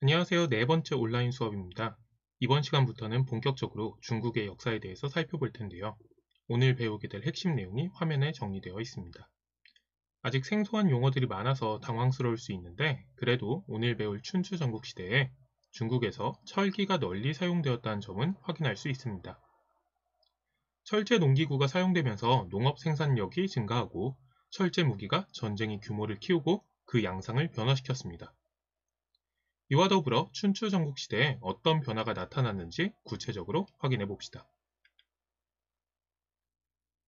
안녕하세요. 네 번째 온라인 수업입니다. 이번 시간부터는 본격적으로 중국의 역사에 대해서 살펴볼 텐데요. 오늘 배우게 될 핵심 내용이 화면에 정리되어 있습니다. 아직 생소한 용어들이 많아서 당황스러울 수 있는데 그래도 오늘 배울 춘추 전국시대에 중국에서 철기가 널리 사용되었다는 점은 확인할 수 있습니다. 철제 농기구가 사용되면서 농업 생산력이 증가하고 철제 무기가 전쟁의 규모를 키우고 그 양상을 변화시켰습니다. 이와 더불어 춘추 전국시대에 어떤 변화가 나타났는지 구체적으로 확인해 봅시다.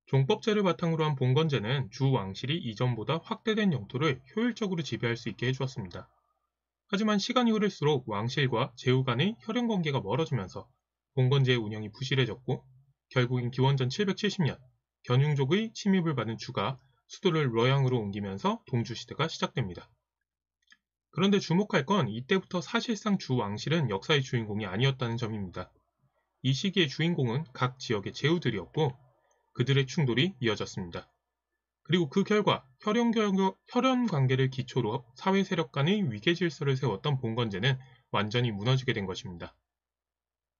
종법제를 바탕으로 한 봉건제는 주 왕실이 이전보다 확대된 영토를 효율적으로 지배할 수 있게 해주었습니다. 하지만 시간이 흐를수록 왕실과 제후 간의 혈연관계가 멀어지면서 봉건제의 운영이 부실해졌고 결국엔 기원전 770년 견융족의 침입을 받은 주가 수도를 러양으로 옮기면서 동주시대가 시작됩니다. 그런데 주목할 건 이때부터 사실상 주 왕실은 역사의 주인공이 아니었다는 점입니다. 이 시기의 주인공은 각 지역의 제후들이었고 그들의 충돌이 이어졌습니다. 그리고 그 결과 혈연 관계를 기초로 사회 세력 간의 위계 질서를 세웠던 봉건제는 완전히 무너지게 된 것입니다.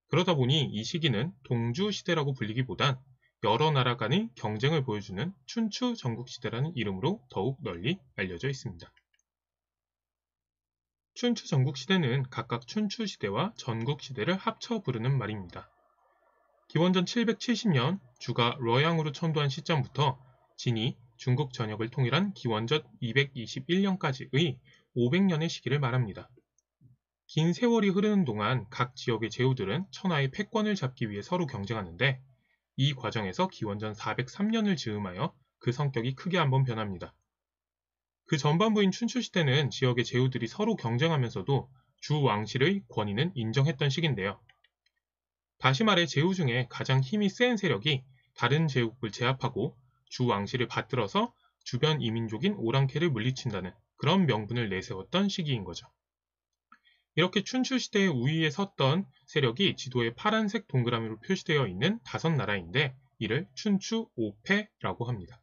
그러다 보니 이 시기는 동주 시대라고 불리기보단 여러 나라 간의 경쟁을 보여주는 춘추 전국시대라는 이름으로 더욱 널리 알려져 있습니다. 춘추 전국시대는 각각 춘추시대와 전국시대를 합쳐 부르는 말입니다. 기원전 770년 주가 러양으로 천도한 시점부터 진이 중국 전역을 통일한 기원전 221년까지의 500년의 시기를 말합니다. 긴 세월이 흐르는 동안 각 지역의 제후들은 천하의 패권을 잡기 위해 서로 경쟁하는데 이 과정에서 기원전 403년을 즈음하여 그 성격이 크게 한번 변합니다. 그 전반부인 춘추시대는 지역의 제후들이 서로 경쟁하면서도 주 왕실의 권위는 인정했던 시기인데요. 다시 말해 제후 중에 가장 힘이 센 세력이 다른 제국을 제압하고 주 왕실을 받들어서 주변 이민족인 오랑캐를 물리친다는 그런 명분을 내세웠던 시기인 거죠. 이렇게 춘추시대의 우위에 섰던 세력이 지도에 파란색 동그라미로 표시되어 있는 5나라인데 이를 춘추 5패라고 합니다.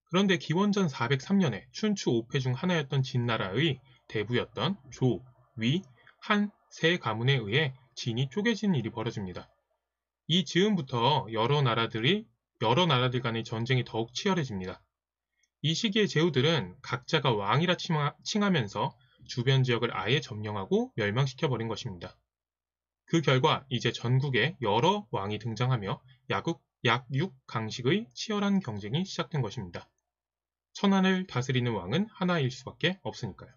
그런데 기원전 403년에 춘추 5패 중 하나였던 진나라의 대부였던 조, 위, 한 세 가문에 의해 진이 쪼개진 일이 벌어집니다. 이 즈음부터 여러 나라들 간의 전쟁이 더욱 치열해집니다. 이 시기의 제후들은 각자가 왕이라 칭하면서 주변 지역을 아예 점령하고 멸망시켜버린 것입니다. 그 결과 이제 전국에 여러 왕이 등장하며 약육강식의 치열한 경쟁이 시작된 것입니다. 천하를 다스리는 왕은 하나일 수밖에 없으니까요.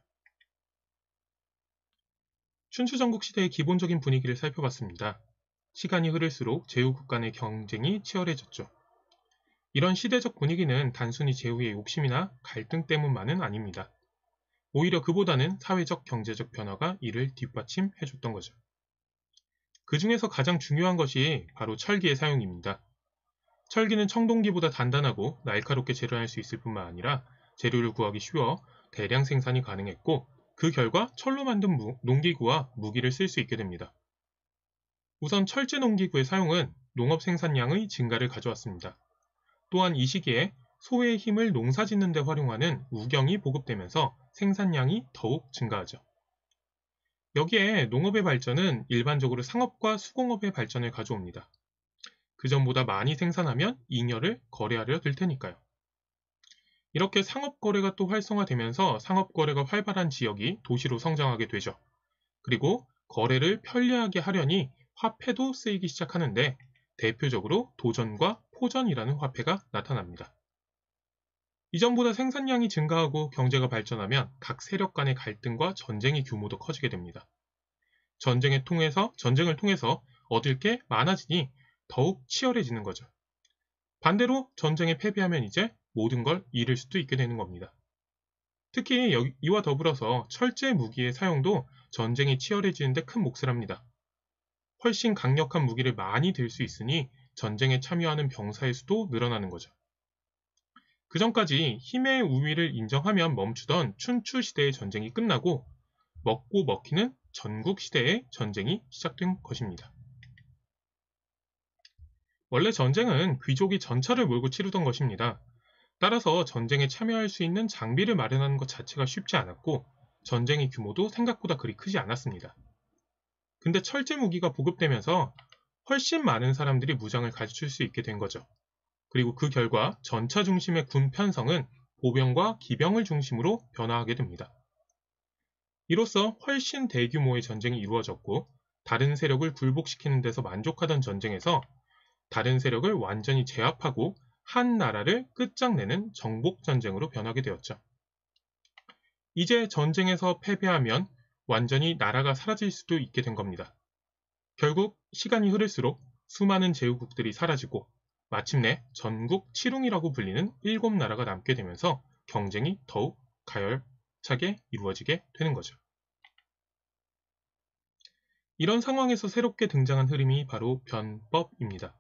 춘추 전국시대의 기본적인 분위기를 살펴봤습니다. 시간이 흐를수록 제후국 간의 경쟁이 치열해졌죠. 이런 시대적 분위기는 단순히 제후의 욕심이나 갈등 때문만은 아닙니다. 오히려 그보다는 사회적 경제적 변화가 이를 뒷받침해줬던 거죠. 그 중에서 가장 중요한 것이 바로 철기의 사용입니다. 철기는 청동기보다 단단하고 날카롭게 재련할 수 있을 뿐만 아니라 재료를 구하기 쉬워 대량 생산이 가능했고 그 결과 철로 만든 농기구와 무기를 쓸 수 있게 됩니다. 우선 철제 농기구의 사용은 농업 생산량의 증가를 가져왔습니다. 또한 이 시기에 소의 힘을 농사 짓는 데 활용하는 우경이 보급되면서 생산량이 더욱 증가하죠. 여기에 농업의 발전은 일반적으로 상업과 수공업의 발전을 가져옵니다. 그 전보다 많이 생산하면 잉여를 거래하려 들 테니까요. 이렇게 상업 거래가 또 활성화되면서 상업 거래가 활발한 지역이 도시로 성장하게 되죠. 그리고 거래를 편리하게 하려니 화폐도 쓰이기 시작하는데 대표적으로 도전과 포전이라는 화폐가 나타납니다. 이전보다 생산량이 증가하고 경제가 발전하면 각 세력 간의 갈등과 전쟁의 규모도 커지게 됩니다. 전쟁을 통해서 얻을 게 많아지니 더욱 치열해지는 거죠. 반대로 전쟁에 패배하면 이제 모든 걸 잃을 수도 있게 되는 겁니다. 특히 이와 더불어서 철제 무기의 사용도 전쟁이 치열해지는데 큰 몫을 합니다. 훨씬 강력한 무기를 많이 들 수 있으니 전쟁에 참여하는 병사의 수도 늘어나는 거죠. 그 전까지 힘의 우위를 인정하면 멈추던 춘추 시대의 전쟁이 끝나고 먹고 먹히는 전국 시대의 전쟁이 시작된 것입니다. 원래 전쟁은 귀족이 전차를 몰고 치르던 것입니다. 따라서 전쟁에 참여할 수 있는 장비를 마련하는 것 자체가 쉽지 않았고 전쟁의 규모도 생각보다 그리 크지 않았습니다. 근데 철제 무기가 보급되면서 훨씬 많은 사람들이 무장을 갖출 수 있게 된 거죠. 그리고 그 결과 전차 중심의 군 편성은 보병과 기병을 중심으로 변화하게 됩니다. 이로써 훨씬 대규모의 전쟁이 이루어졌고 다른 세력을 굴복시키는 데서 만족하던 전쟁에서 다른 세력을 완전히 제압하고 한 나라를 끝장내는 정복전쟁으로 변하게 되었죠. 이제 전쟁에서 패배하면 완전히 나라가 사라질 수도 있게 된 겁니다. 결국 시간이 흐를수록 수많은 제후국들이 사라지고 마침내 전국 칠웅이라고 불리는 7나라가 남게 되면서 경쟁이 더욱 가열차게 이루어지게 되는 거죠. 이런 상황에서 새롭게 등장한 흐름이 바로 변법입니다.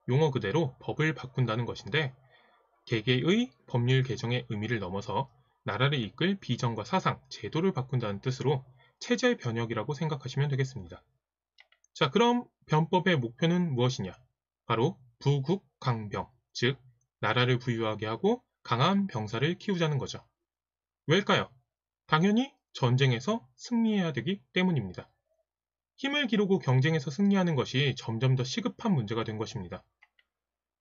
용어 그대로 법을 바꾼다는 것인데 개개의 법률 개정의 의미를 넘어서 나라를 이끌 비전과 사상, 제도를 바꾼다는 뜻으로 체제 변혁이라고 생각하시면 되겠습니다. 자, 그럼 변법의 목표는 무엇이냐? 바로 부국강병, 즉 나라를 부유하게 하고 강한 병사를 키우자는 거죠. 왜일까요? 당연히 전쟁에서 승리해야 되기 때문입니다. 힘을 기르고 경쟁에서 승리하는 것이 점점 더 시급한 문제가 된 것입니다.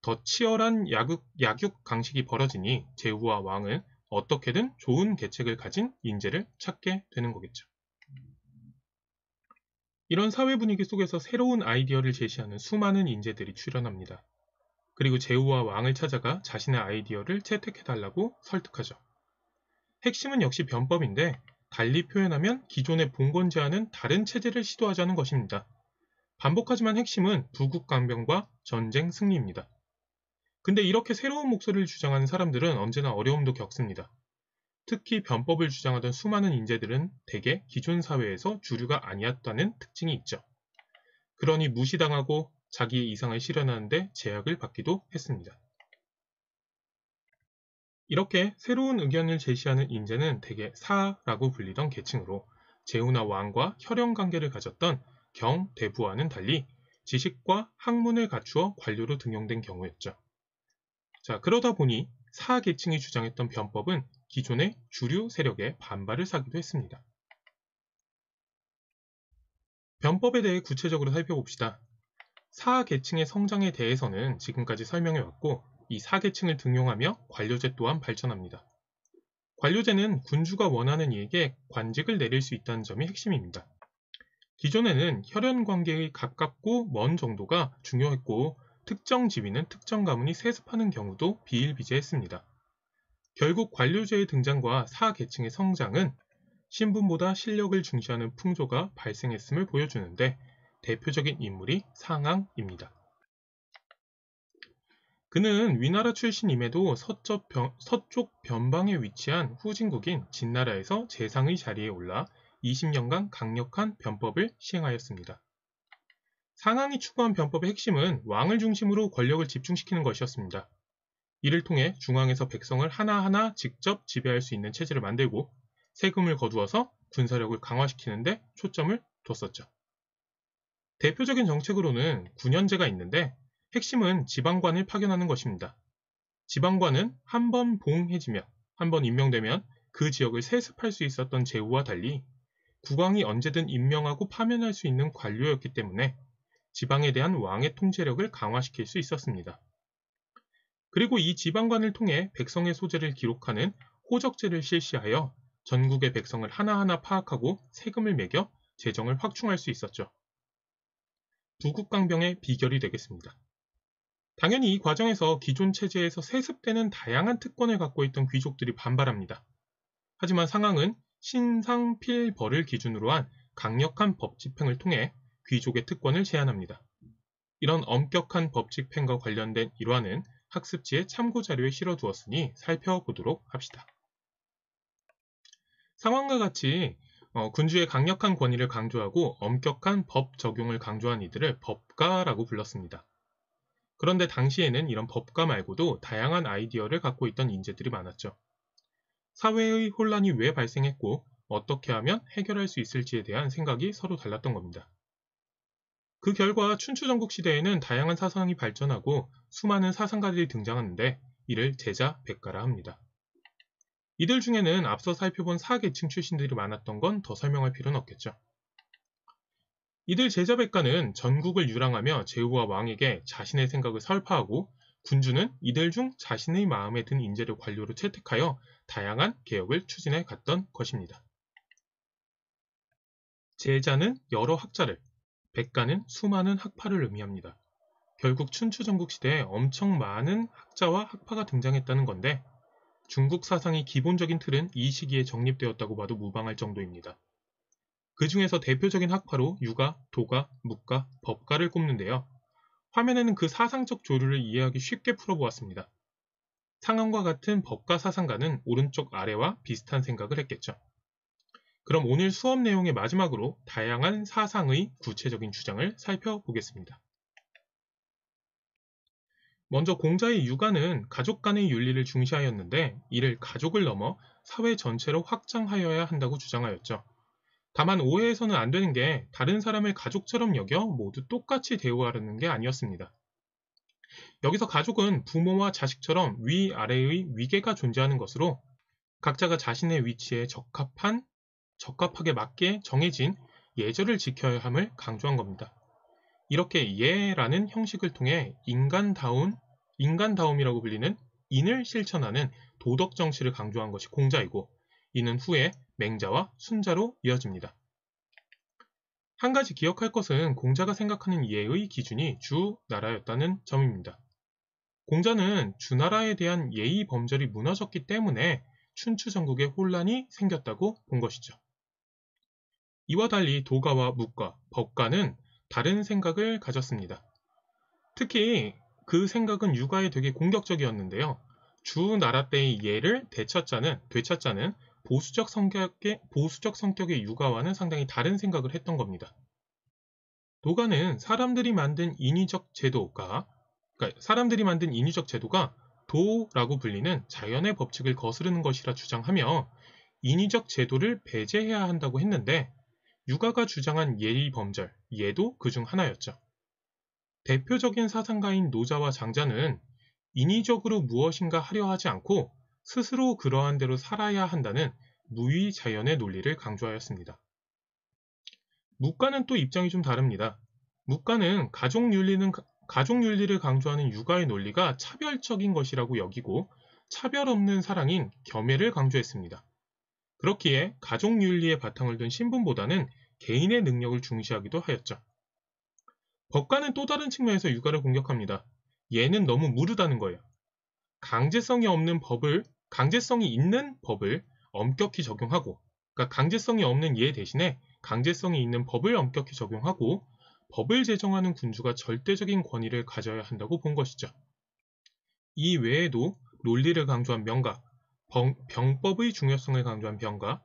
더 치열한 약육 강식이 벌어지니 제후와 왕은 어떻게든 좋은 계책을 가진 인재를 찾게 되는 거겠죠. 이런 사회 분위기 속에서 새로운 아이디어를 제시하는 수많은 인재들이 출현합니다. 그리고 제후와 왕을 찾아가 자신의 아이디어를 채택해달라고 설득하죠. 핵심은 역시 변법인데 달리 표현하면 기존의 봉건제와는 다른 체제를 시도하자는 것입니다. 반복하지만 핵심은 부국강병과 전쟁 승리입니다. 근데 이렇게 새로운 목소리를 주장하는 사람들은 언제나 어려움도 겪습니다. 특히 변법을 주장하던 수많은 인재들은 대개 기존 사회에서 주류가 아니었다는 특징이 있죠. 그러니 무시당하고 자기의 이상을 실현하는데 제약을 받기도 했습니다. 이렇게 새로운 의견을 제시하는 인재는 대개 사라고 불리던 계층으로 제후나 왕과 혈연 관계를 가졌던 경대부와는 달리 지식과 학문을 갖추어 관료로 등용된 경우였죠. 자, 그러다 보니 사계층이 주장했던 변법은 기존의 주류 세력의 반발을 사기도 했습니다. 변법에 대해 구체적으로 살펴봅시다. 사계층의 성장에 대해서는 지금까지 설명해왔고 이 사계층을 등용하며 관료제 또한 발전합니다. 관료제는 군주가 원하는 이에게 관직을 내릴 수 있다는 점이 핵심입니다. 기존에는 혈연 관계의 가깝고 먼 정도가 중요했고 특정 지위는 특정 가문이 세습하는 경우도 비일비재했습니다. 결국 관료제의 등장과 사계층의 성장은 신분보다 실력을 중시하는 풍조가 발생했음을 보여주는데 대표적인 인물이 상왕입니다. 그는 위나라 출신임에도 서쪽 변방에 위치한 후진국인 진나라에서 재상의 자리에 올라 20년간 강력한 변법을 시행하였습니다. 상왕이 추구한 변법의 핵심은 왕을 중심으로 권력을 집중시키는 것이었습니다. 이를 통해 중앙에서 백성을 하나하나 직접 지배할 수 있는 체제를 만들고 세금을 거두어서 군사력을 강화시키는 데 초점을 뒀었죠. 대표적인 정책으로는 군현제가 있는데 핵심은 지방관을 파견하는 것입니다. 지방관은 한 번 봉해지면, 한 번 임명되면 그 지역을 세습할 수 있었던 제후와 달리 국왕이 언제든 임명하고 파면할 수 있는 관료였기 때문에 지방에 대한 왕의 통제력을 강화시킬 수 있었습니다. 그리고 이 지방관을 통해 백성의 소재를 기록하는 호적제를 실시하여 전국의 백성을 하나하나 파악하고 세금을 매겨 재정을 확충할 수 있었죠. 부국강병의 비결이 되겠습니다. 당연히 이 과정에서 기존 체제에서 세습되는 다양한 특권을 갖고 있던 귀족들이 반발합니다. 하지만 상황은 신상필벌을 기준으로 한 강력한 법 집행을 통해 귀족의 특권을 제한합니다. 이런 엄격한 법 집행과 관련된 일화는 학습지에 참고 자료에 실어두었으니 살펴보도록 합시다. 상황과 같이 군주의 강력한 권위를 강조하고 엄격한 법 적용을 강조한 이들을 법가라고 불렀습니다. 그런데 당시에는 이런 법가 말고도 다양한 아이디어를 갖고 있던 인재들이 많았죠. 사회의 혼란이 왜 발생했고 어떻게 하면 해결할 수 있을지에 대한 생각이 서로 달랐던 겁니다. 그 결과 춘추전국 시대에는 다양한 사상이 발전하고 수많은 사상가들이 등장하는데 이를 제자백가라 합니다. 이들 중에는 앞서 살펴본 사계층 출신들이 많았던 건 더 설명할 필요는 없겠죠. 이들 제자백가는 전국을 유랑하며 제후와 왕에게 자신의 생각을 설파하고 군주는 이들 중 자신의 마음에 든 인재를 관료로 채택하여 다양한 개혁을 추진해 갔던 것입니다. 제자는 여러 학자를, 백가는 수많은 학파를 의미합니다. 결국 춘추전국 시대에 엄청 많은 학자와 학파가 등장했다는 건데 중국 사상의 기본적인 틀은 이 시기에 정립되었다고 봐도 무방할 정도입니다. 그 중에서 대표적인 학파로 유가, 도가, 묵가, 법가를 꼽는데요. 화면에는 그 사상적 조류를 이해하기 쉽게 풀어보았습니다. 상황과 같은 법가 사상가는 오른쪽 아래와 비슷한 생각을 했겠죠. 그럼 오늘 수업 내용의 마지막으로 다양한 사상의 구체적인 주장을 살펴보겠습니다. 먼저 공자의 유가는 가족 간의 윤리를 중시하였는데 이를 가족을 넘어 사회 전체로 확장하여야 한다고 주장하였죠. 다만 오해해서는 안 되는 게 다른 사람을 가족처럼 여겨 모두 똑같이 대우하려는 게 아니었습니다. 여기서 가족은 부모와 자식처럼 위아래의 위계가 존재하는 것으로 각자가 자신의 위치에 적합하게 맞게 정해진 예절을 지켜야 함을 강조한 겁니다. 이렇게 예라는 형식을 통해 인간다움이라고 불리는 인을 실천하는 도덕 정치를 강조한 것이 공자이고 이는 후에 맹자와 순자로 이어집니다. 한 가지 기억할 것은 공자가 생각하는 예의 기준이 주나라였다는 점입니다. 공자는 주나라에 대한 예의 범절이 무너졌기 때문에 춘추 전국에 혼란이 생겼다고 본 것이죠. 이와 달리 도가와 묵가, 법가는 다른 생각을 가졌습니다. 특히 그 생각은 유가에 되게 공격적이었는데요. 주나라 때의 예를 되찾자는 보수적 성격의 유가와는 상당히 다른 생각을 했던 겁니다. 도가는 사람들이 만든 인위적 제도가 도라고 불리는 자연의 법칙을 거스르는 것이라 주장하며 인위적 제도를 배제해야 한다고 했는데 유가가 주장한 예의 범절, 예도 그중 하나였죠. 대표적인 사상가인 노자와 장자는 인위적으로 무엇인가 하려 하지 않고 스스로 그러한 대로 살아야 한다는 무위자연의 논리를 강조하였습니다. 묵가는 또 입장이 좀 다릅니다. 묵가는 가족윤리를 강조하는 유가의 논리가 차별적인 것이라고 여기고 차별 없는 사랑인 겸해를 강조했습니다. 그렇기에 가족윤리의 바탕을 둔 신분보다는 개인의 능력을 중시하기도 하였죠. 법가는 또 다른 측면에서 유가를 공격합니다. 얘는 너무 무르다는 거예요. 강제성이 있는 법을 엄격히 적용하고, 그러니까 강제성이 없는 예 대신에 강제성이 있는 법을 엄격히 적용하고 법을 제정하는 군주가 절대적인 권위를 가져야 한다고 본 것이죠. 이 외에도 논리를 강조한 명가, 병법의 중요성을 강조한 병가,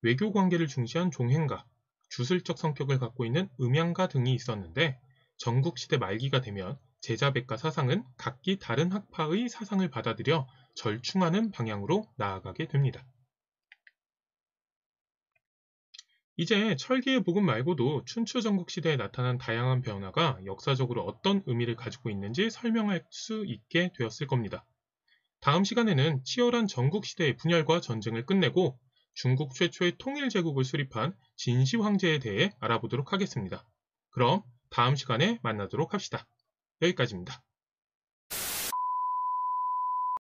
외교 관계를 중시한 종행가, 주술적 성격을 갖고 있는 음양가 등이 있었는데 전국시대 말기가 되면 제자백가 사상은 각기 다른 학파의 사상을 받아들여 절충하는 방향으로 나아가게 됩니다. 이제 철기의 복음 말고도 춘추 전국 시대에 나타난 다양한 변화가 역사적으로 어떤 의미를 가지고 있는지 설명할 수 있게 되었을 겁니다. 다음 시간에는 치열한 전국 시대의 분열과 전쟁을 끝내고 중국 최초의 통일제국을 수립한 진시 황제에 대해 알아보도록 하겠습니다. 그럼 다음 시간에 만나도록 합시다. 여기까지입니다.